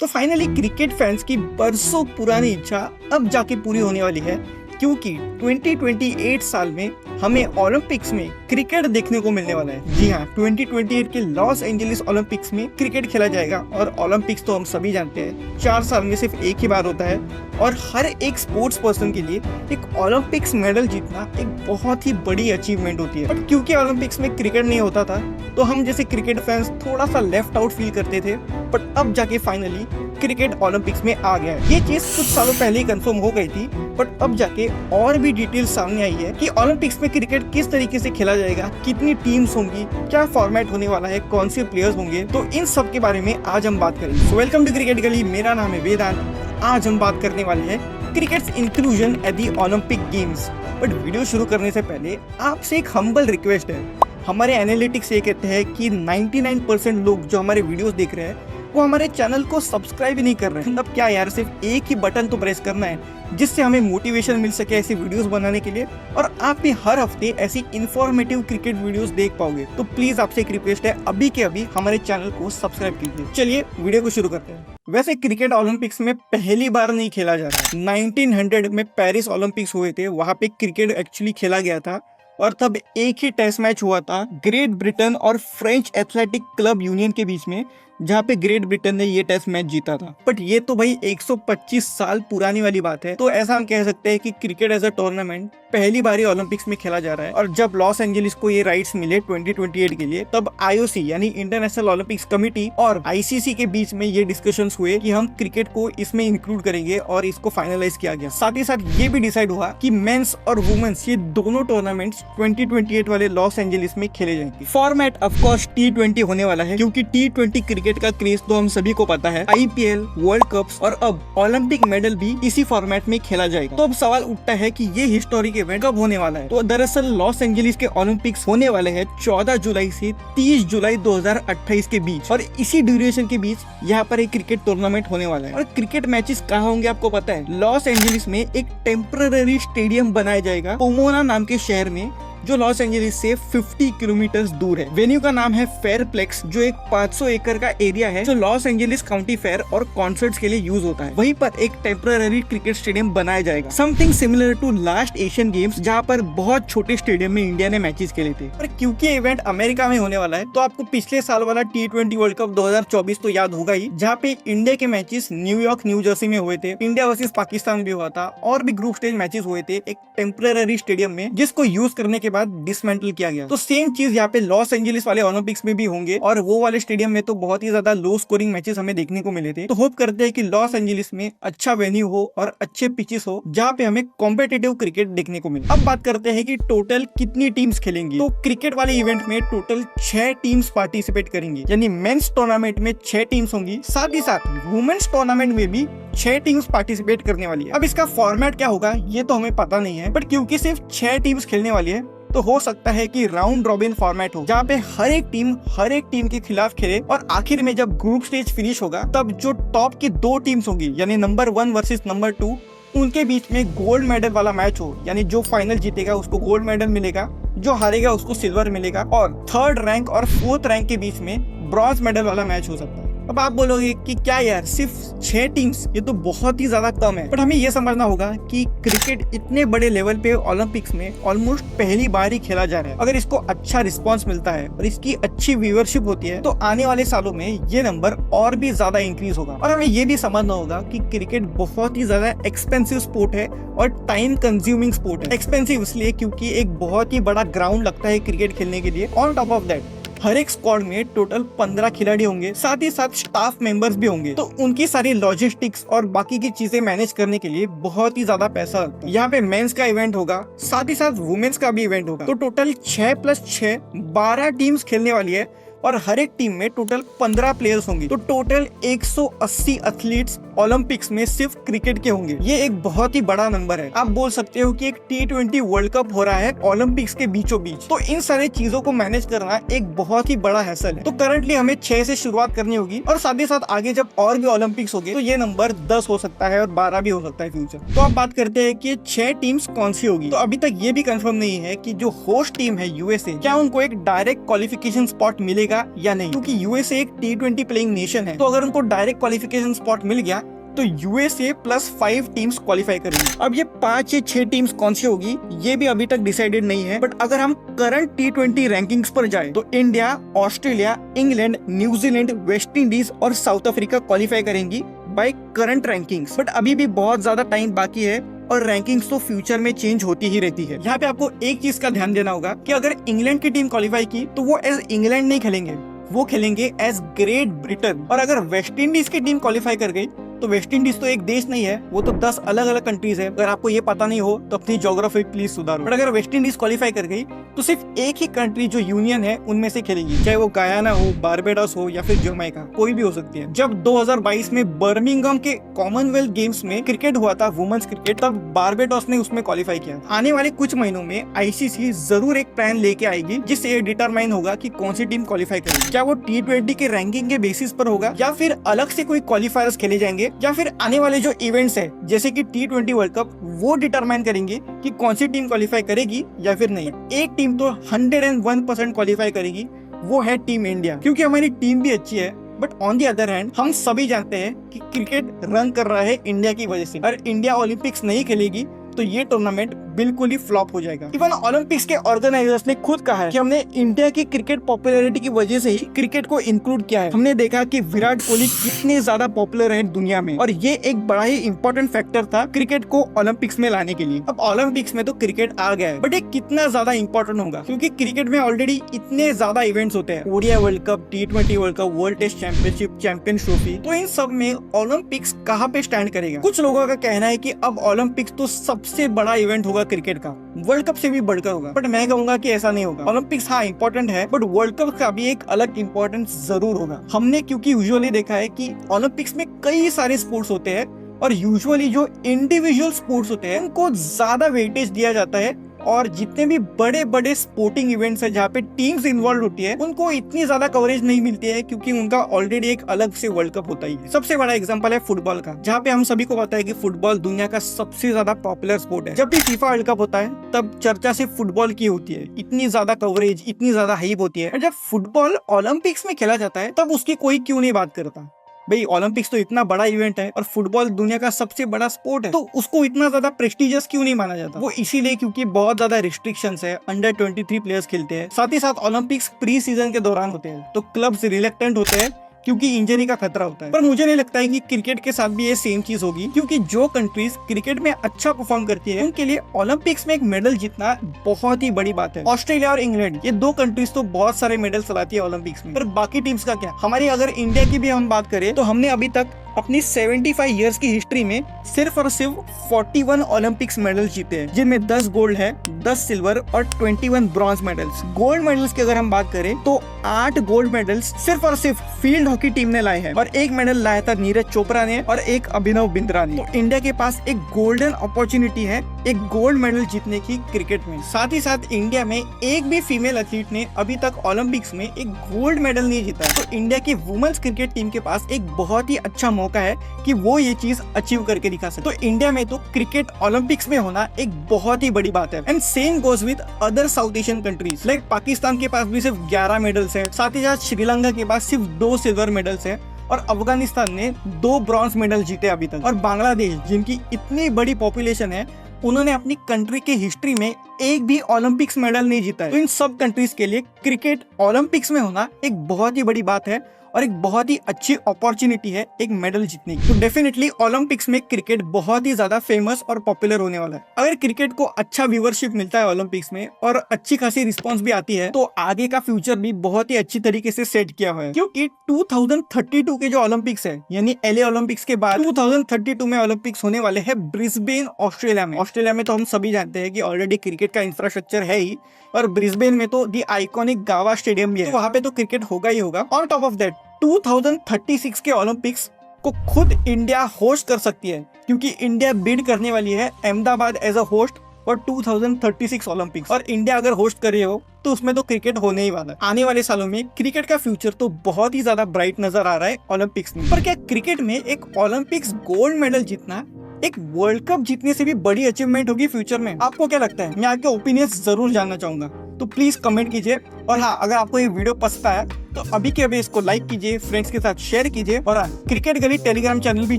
तो finally cricket fans की बरसों पुरानी इच्छा अब जाके पूरी होने वाली है, क्योंकि 2028 साल में हमें ओलंपिक्स में क्रिकेट देखने को मिलने वाला है। जी हाँ, 2028 के लॉस एंजलिस ओलंपिक्स में क्रिकेट खेला जाएगा। और ओलंपिक्स तो हम सभी जानते हैं 4 साल में सिर्फ एक ही बार होता है, और हर एक स्पोर्ट्स पर्सन के लिए एक ओलंपिक्स मेडल जीतना एक बहुत ही बड़ी अचीवमेंट होती है। बट क्योंकि ओलंपिक्स में क्रिकेट नहीं होता था, तो हम जैसे क्रिकेट फैंस थोड़ा सा लेफ्ट आउट फील करते थे। बट अब जाके फाइनली क्रिकेट ओलंपिक्स में आ गया है। ये चीज कुछ सालों पहले ही कंफर्म हो गई थी, बट अब जाके और भी डिटेल सामने आई है कि ओलंपिक्स में क्रिकेट किस तरीके से खेला जाएगा, कितनी टीम्स होंगी, क्या फॉर्मेट होने वाला है, कौन से प्लेयर्स होंगे। तो इन सब के बारे में आज हम बात करेंगे। सो वेलकम टू क्रिकेट गली, मेरा नाम है वेदांत। आज हम बात करने वाले हैं cricket inclusion at the Olympic games. But video शुरू करने से पहले आपसे एक हम्बल रिक्वेस्ट है। हमारे एनालिटिक्स ये कहते हैं कि 99% लोग जो हमारे वीडियोस देख रहे हैं वो हमारे चैनल को सब्सक्राइब ही नहीं कर रहे हैं। मतलब क्या यार, सिर्फ एक ही बटन तो प्रेस करना है जिससे हमें मोटिवेशन मिल सके ऐसी वीडियोस बनाने के लिए, और आप भी हर हफ्ते ऐसी इंफॉर्मेटिव क्रिकेट वीडियोस देख पाओगे। तो प्लीज आपसे एक रिक्वेस्ट है, अभी के अभी हमारे चैनल को सब्सक्राइब कीजिए। चलिए वीडियो को शुरू करते हैं। वैसे क्रिकेट ओलंपिक्स में पहली बार नहीं खेला जा रहा। 1900 में पेरिस ओलंपिक्स हुए थे, वहां पे क्रिकेट एक्चुअली खेला गया था, और तब एक ही टेस्ट मैच हुआ था ग्रेट ब्रिटेन और फ्रेंच एथलेटिक क्लब यूनियन के बीच में, जहाँ पे ग्रेट ब्रिटेन ने ये टेस्ट मैच जीता था। बट ये तो भाई 125 साल पुरानी वाली बात है। तो ऐसा हम कह सकते हैं कि क्रिकेट एज अ टूर्नामेंट पहली बार ओलंपिक्स में खेला जा रहा है। और जब लॉस एंजलिस को ये राइट्स मिले 2028 के लिए, तब IOC यानी इंटरनेशनल ओलंपिक्स कमिटी और ICC के बीच में ये डिस्कशंस हुए कि हम क्रिकेट को इसमें इंक्लूड करेंगे, और इसको फाइनलाइज किया गया। साथ ही साथ ये भी डिसाइड हुआ कि मेंस और वुमेन्स ये दोनों टूर्नामेंट्स 2028 वाले लॉस एंजलिस में खेले जाएंगे। फॉर्मेट ऑफ कोर्स T20 होने वाला है, क्योंकि T20 क्रिकेट का क्रेज तो हम सभी को पता है। IPL, वर्ल्ड कप्स और अब ओलंपिक मेडल भी इसी फॉर्मेट में खेला जाएगा। तो अब सवाल उठता है कि ये हिस्टोरिक इवेंट कब होने वाला है। तो दरअसल लॉस एंजलिस के ओलंपिक्स होने वाले हैं 14 जुलाई से 30 जुलाई 2028 के बीच, और इसी ड्यूरेशन के बीच यहाँ पर एक क्रिकेट टूर्नामेंट होने वाला है। और क्रिकेट मैचेस कहाँ होंगे आपको पता है? लॉस एंजलिस में एक टेम्पररी स्टेडियम बनाया जाएगा पोमोना नाम के शहर में, जो लॉस एंजलिस से 50 किलोमीटर दूर है। वेन्यू का नाम है फेयरप्लेक्स, जो एक 500 एकड़ का एरिया है, जो लॉस एंजलिस काउंटी फेयर और कॉन्सर्ट्स के लिए यूज होता है। वहीं पर एक टेम्पररी क्रिकेट स्टेडियम बनाया जाएगा, something similar to last Asian Games, जहाँ पर बहुत छोटे स्टेडियम में इंडिया ने मैचेस खेले थे। और क्योंकि इवेंट अमेरिका में होने वाला है, तो आपको पिछले साल वाला T20 वर्ल्ड कप 2024 तो याद होगा ही, जहाँ पे इंडिया के मैचेस न्यूयॉर्क, न्यू जर्सी में हुए थे। इंडिया वर्सेस पाकिस्तान भी हुआ था, और भी ग्रुप स्टेज मैचेस हुए थे एक टेम्पररी स्टेडियम में, जिसको यूज करने के बाद डिसमेंटल किया गया। तो सेम चीज यहाँ पे लॉस एंजलिस वाले ओलंपिक्स में भी होंगे, और वो वाले स्टेडियम में तो बहुत ही ज्यादा लो स्कोरिंग मैचेस हमें देखने को मिले थे। तो होप करते हैं कि लॉस एंजलिस में अच्छा वेन्यू हो और अच्छे पिचेस हो, जहाँ पे हमें कॉम्पिटिटिव क्रिकेट देखने को मिले। अब बात करते हैं कि टोटल कितनी टीम्स खेलेंगी। तो क्रिकेट वाले इवेंट में टोटल 6 टीम्स पार्टिसिपेट करेंगी, यानी मेंस टूर्नामेंट में 6 टीम्स होंगी, साथ ही साथ वुमेन्स टूर्नामेंट में भी 6 टीम्स पार्टिसिपेट करने वाली है। अब इसका फॉर्मेट क्या होगा ये तो हमें पता नहीं है, बट क्योंकि सिर्फ 6 टीम्स खेलने वाली है, तो हो सकता है कि राउंड रॉबिन फॉर्मेट हो, जहाँ पे हर एक टीम के खिलाफ खेले, और आखिर में जब ग्रुप स्टेज फिनिश होगा, तब जो टॉप की 2 टीम्स होंगी, यानी नंबर 1 वर्सेस नंबर 2, उनके बीच में गोल्ड मेडल वाला मैच हो, यानी जो फाइनल जीतेगा उसको गोल्ड मेडल मिलेगा, जो हारेगा उसको सिल्वर मिलेगा, और 3rd रैंक और 4th रैंक के बीच में ब्रॉन्ज मेडल वाला मैच हो सकता है। अब आप बोलोगे कि क्या यार, सिर्फ 6 टीम्स, ये तो बहुत ही ज्यादा कम है। बट हमें ये समझना होगा कि क्रिकेट इतने बड़े लेवल पे ओलंपिक्स में ऑलमोस्ट पहली बार ही खेला जा रहा है। अगर इसको अच्छा रिस्पांस मिलता है और इसकी अच्छी व्यूअरशिप होती है, तो आने वाले सालों में ये नंबर और भी ज्यादा इंक्रीज होगा। और हमें ये भी समझना होगा कि क्रिकेट बहुत ही ज्यादा एक्सपेंसिव स्पोर्ट है और टाइम कंज्यूमिंग स्पोर्ट है। एक्सपेंसिव इसलिए क्योंकि एक बहुत ही बड़ा ग्राउंड लगता है क्रिकेट खेलने के लिए। ऑन टॉप ऑफ दैट हर एक स्क्वाड में टोटल 15 खिलाड़ी होंगे, साथ ही साथ स्टाफ मेंबर्स भी होंगे, तो उनकी सारी लॉजिस्टिक्स और बाकी की चीजें मैनेज करने के लिए बहुत ही ज्यादा पैसा लगता है। यहाँ पे मेंस का इवेंट होगा, साथ ही साथ वुमेन्स का भी इवेंट होगा। तो टोटल 6 + 6 12 टीम्स खेलने वाली है, और हर एक टीम में टोटल 15 प्लेयर्स होंगे। तो टोटल 180 एथलीट्स ओलंपिक्स में सिर्फ क्रिकेट के होंगे। ये एक बहुत ही बड़ा नंबर है। आप बोल सकते हो कि एक T20 वर्ल्ड कप हो रहा है ओलंपिक्स के बीचों बीच। तो इन सारी चीजों को मैनेज करना एक बहुत ही बड़ा हैसल है। तो करंटली हमें 6 से शुरुआत करनी होगी, और साथ ही साथ आगे जब और भी ओलंपिक्स होंगे तो ये नंबर 10 हो सकता है और 12 भी हो सकता है फ्यूचर। तो आप बात करते हैं कि 6 टीम्स कौन सी होगी। तो अभी तक ये भी कंफर्म नहीं है कि जो होस्ट टीम है USA, क्या उनको एक डायरेक्ट क्वालिफिकेशन स्पॉट मिलेगा करेगा या नहीं, क्योंकि यूएसए एक T20 प्लेइंग नेशन है, तो अगर उनको डायरेक्ट क्वालिफिकेशन स्पॉट मिल गया तो यूएसए प्लस 5 टीम्स क्वालिफाई करेंगी। अब ये 5 या 6 टीम्स कौन सी होगी ये भी अभी तक डिसाइडेड नहीं है, बट अगर हम करंट T20 रैंकिंग्स पर जाए तो India, Australia, England, New Zealand, West Indies और साउथ अफ्रीका क्वालिफाई करेंगी बाय करंट रैंकिंग्स। बट अभी भी बहुत ज्यादा टाइम बाकी है और रैंकिंग्स तो फ्यूचर में चेंज होती ही रहती है। यहाँ पे आपको एक चीज का ध्यान देना होगा कि अगर इंग्लैंड की टीम क्वालिफाई की तो वो एज इंग्लैंड नहीं खेलेंगे, वो खेलेंगे एज ग्रेट ब्रिटेन। और अगर वेस्ट इंडीज की टीम क्वालिफाई कर गई तो वेस्ट इंडीज तो एक देश नहीं है, वो तो 10 अलग अलग कंट्रीज है। अगर आपको ये पता नहीं हो तो अपनी ज्योग्राफी प्लीज सुधारो। बट अगर वेस्ट इंडीज क्वालिफाई कर गई तो सिर्फ एक ही कंट्री जो यूनियन है उनमें से खेलेगी, चाहे वो गयाना हो, बारबेडोस हो या फिर जमैका, कोई भी हो सकती है। जब 2022 में बर्मिंघम के कॉमनवेल्थ गेम्स में क्रिकेट हुआ था, वुमेन्स क्रिकेट, तब बारबेडोस ने उसमें क्वालिफाई किया। आने वाले कुछ महीनों में आईसीसी जरूर एक प्लान लेके आएगी जिससे ये डिटरमाइन होगा कि कौन सी टीम क्वालिफाई करेगी। क्या वो T20 के रैंकिंग के बेसिस पर होगा या फिर अलग से कोई क्वालिफायर्स खेले जाएंगे, या फिर आने वाले जो इवेंट्स है जैसे कि T20 वर्ल्ड कप, वो डिटरमाइन करेंगे कि कौन सी टीम क्वालिफाई करेगी या फिर नहीं। एक टीम तो 101% क्वालिफाई करेगी, वो है टीम इंडिया, क्योंकि हमारी टीम भी अच्छी है। But on the other hand हम सभी जानते हैं कि क्रिकेट रन कर रहा है इंडिया की वजह से। अगर इंडिया ओलंपिक्स नहीं खेलेगी तो ये टूर्नामेंट बिल्कुल ही फ्लॉप हो जाएगा। इवन ओलंपिक्स के ऑर्गेनाइजर्स ने खुद कहा है कि हमने इंडिया की क्रिकेट पॉपुलैरिटी की वजह से ही क्रिकेट को इंक्लूड किया है। हमने देखा कि विराट कोहली कितने ज्यादा पॉपुलर है दुनिया में, और ये एक बड़ा ही इंपॉर्टेंट फैक्टर था क्रिकेट को ओलंपिक्स में लाने के लिए। अब ओलंपिक्स में तो क्रिकेट आ गया है, बट ये कितना ज्यादा इंपॉर्टेंट होगा, क्योंकि क्रिकेट में ऑलरेडी इतने ज्यादा इवेंट्स होते हैं, ODI world cup, T20 world cup, world test championship, champions trophy. तो इन सब में ओलंपिक्स कहाँ पे स्टैंड करेगा? कुछ लोगों का कहना है कि अब ओलंपिक्स तो सबसे बड़ा इवेंट होगा क्रिकेट का, वर्ल्ड कप से भी बढ़कर होगा। बट मैं कहूंगा कि ऐसा नहीं होगा। ओलंपिक्स हाँ इंपॉर्टेंट है, बट वर्ल्ड कप का भी एक अलग इंपॉर्टेंस जरूर होगा। हमने क्योंकि यूजुअली देखा है कि ओलंपिक्स में कई सारे स्पोर्ट्स होते हैं, और यूजुअली जो इंडिविजुअल स्पोर्ट्स होते हैं उनको ज्यादा वेटेज दिया जाता है, और जितने भी बड़े बड़े स्पोर्टिंग इवेंट्स है जहाँ पे टीम्स इन्वॉल्व होती है उनको इतनी ज्यादा कवरेज नहीं मिलती है, क्योंकि उनका ऑलरेडी एक अलग से वर्ल्ड कप होता ही है। सबसे बड़ा एग्जांपल है फुटबॉल का, जहाँ पे हम सभी को पता है कि फुटबॉल दुनिया का सबसे ज्यादा पॉपुलर स्पोर्ट है। जब भी फीफा वर्ल्ड कप होता है तब चर्चा सिर्फ फुटबॉल की होती है, इतनी ज्यादा कवरेज, इतनी ज्यादा हाइप होती है। और जब फुटबॉल ओलंपिक्स में खेला जाता है तब उसकी कोई क्यों नहीं बात करता? भाई ओलंपिक्स तो इतना बड़ा इवेंट है और फुटबॉल दुनिया का सबसे बड़ा स्पोर्ट है, तो उसको इतना ज्यादा प्रेस्टिजियस क्यों नहीं माना जाता? वो इसीलिए क्योंकि बहुत ज्यादा रिस्ट्रिक्शंस है, अंडर 23 प्लेयर्स खेलते हैं। साथ ही साथ ओलंपिक्स प्री सीजन के दौरान होते हैं, तो क्लब्स रिलेक्टेंट होते हैं क्योंकि इंजरी का खतरा होता है। पर मुझे नहीं लगता है कि क्रिकेट के साथ भी ये सेम चीज होगी, क्योंकि जो कंट्रीज क्रिकेट में अच्छा परफॉर्म करती है उनके लिए ओलंपिक्स में एक मेडल जीतना बहुत ही बड़ी बात है। ऑस्ट्रेलिया और इंग्लैंड, ये दो कंट्रीज तो बहुत सारे मेडल्स लाती है ओलंपिक्स में, पर बाकी टीम्स का क्या? हमारी अगर इंडिया की भी हम बात करें तो हमने अभी तक अपनी 75 इयर्स की हिस्ट्री में सिर्फ और सिर्फ 41 ओलंपिक्स मेडल जीते हैं, जिनमें 10 गोल्ड है, 10 सिल्वर और 21 ब्रॉन्ज मेडल्स। गोल्ड मेडल्स की अगर हम बात करें तो 8 गोल्ड मेडल्स सिर्फ और सिर्फ फील्ड हॉकी टीम ने लाए हैं, और एक मेडल लाया था नीरज चोपड़ा ने और एक अभिनव बिंद्रा ने। तो इंडिया के पास एक गोल्डन अपॉर्चुनिटी है एक गोल्ड मेडल जीतने की क्रिकेट में। साथ ही साथ इंडिया में एक भी फीमेल एथलीट ने अभी तक ओलंपिक्स में एक गोल्ड मेडल नहीं जीता। तो इंडिया की वुमेन्स क्रिकेट टीम के पास एक बहुत ही अच्छा मौका है कि वो ये चीज अचीव करके दिखा सके। तो इंडिया में तो क्रिकेट ओलंपिक्स में होना एक बहुत ही बड़ी बात है। And same goes with other south Asian countries, like Pakistan के पास भी सिर्फ 11 मेडल्स है, साथ ही साथ श्रीलंका के पास सिर्फ 2 सिल्वर मेडल्स है, और अफगानिस्तान ने 2 ब्रॉन्ज मेडल जीते अभी तक। और बांग्लादेश, जिनकी इतनी बड़ी पॉपुलेशन है, उन्होंने अपनी कंट्री के हिस्ट्री में एक भी ओलंपिक्स मेडल नहीं जीता है। तो इन सब कंट्रीज के लिए क्रिकेट ओलंपिक्स में होना एक बहुत ही बड़ी बात है और एक बहुत ही अच्छी अपॉर्चुनिटी है एक मेडल जीतने की। तो डेफिनेटली ओलंपिक्स में क्रिकेट बहुत ही ज्यादा फेमस और पॉपुलर होने वाला है। अगर क्रिकेट को अच्छा व्यूवरशिप मिलता है ओलंपिक्स में और अच्छी खासी रिस्पॉन्स भी आती है, तो आगे का फ्यूचर भी बहुत ही अच्छी तरीके से सेट किया हुआ है। क्योंकि 2032 के जो ओलंपिक्स है, यानी LA ओलंपिक्स के बाद 2032 में ओलंपिक्स होने वाले हैं ब्रिस्बेन, ऑस्ट्रेलिया में। ऑस्ट्रेलिया में तो हम सभी जानते हैं कि ऑलरेडी क्रिकेट का इंफ्रास्ट्रक्चर है ही, और ब्रिस्बेन में तो दी आइकॉनिक गावा स्टेडियम भी है, तो वहां पे तो क्रिकेट होगा ही होगा। ऑन टॉप ऑफ दैट 2036 के ओलंपिक्स को खुद इंडिया होस्ट कर सकती है, क्योंकि इंडिया बिड करने वाली है Ahmedabad as a host for 2036 Olympics. और इंडिया अगर होस्ट कर रही हो तो उसमें तो क्रिकेट होने ही वाला है। आने वाले सालों में क्रिकेट का फ्यूचर तो बहुत ही ज्यादा ब्राइट नजर आ रहा है ओलंपिक्स में। पर क्या क्रिकेट में एक ओलंपिक्स गोल्ड मेडल जीतना एक वर्ल्ड कप जीतने से भी बड़ी अचीवमेंट होगी फ्यूचर में? आपको क्या लगता है? मैं आपके ओपिनियंस जरूर जानना चाहूंगा, तो प्लीज कमेंट कीजिए। और हाँ, अगर आपको ये वीडियो पसंद आया तो अभी के अभी इसको लाइक कीजिए, फ्रेंड्स के साथ शेयर कीजिए और क्रिकेट गली टेलीग्राम चैनल भी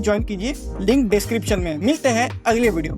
ज्वाइन कीजिए, लिंक डिस्क्रिप्शन में। मिलते हैं अगले वीडियो में।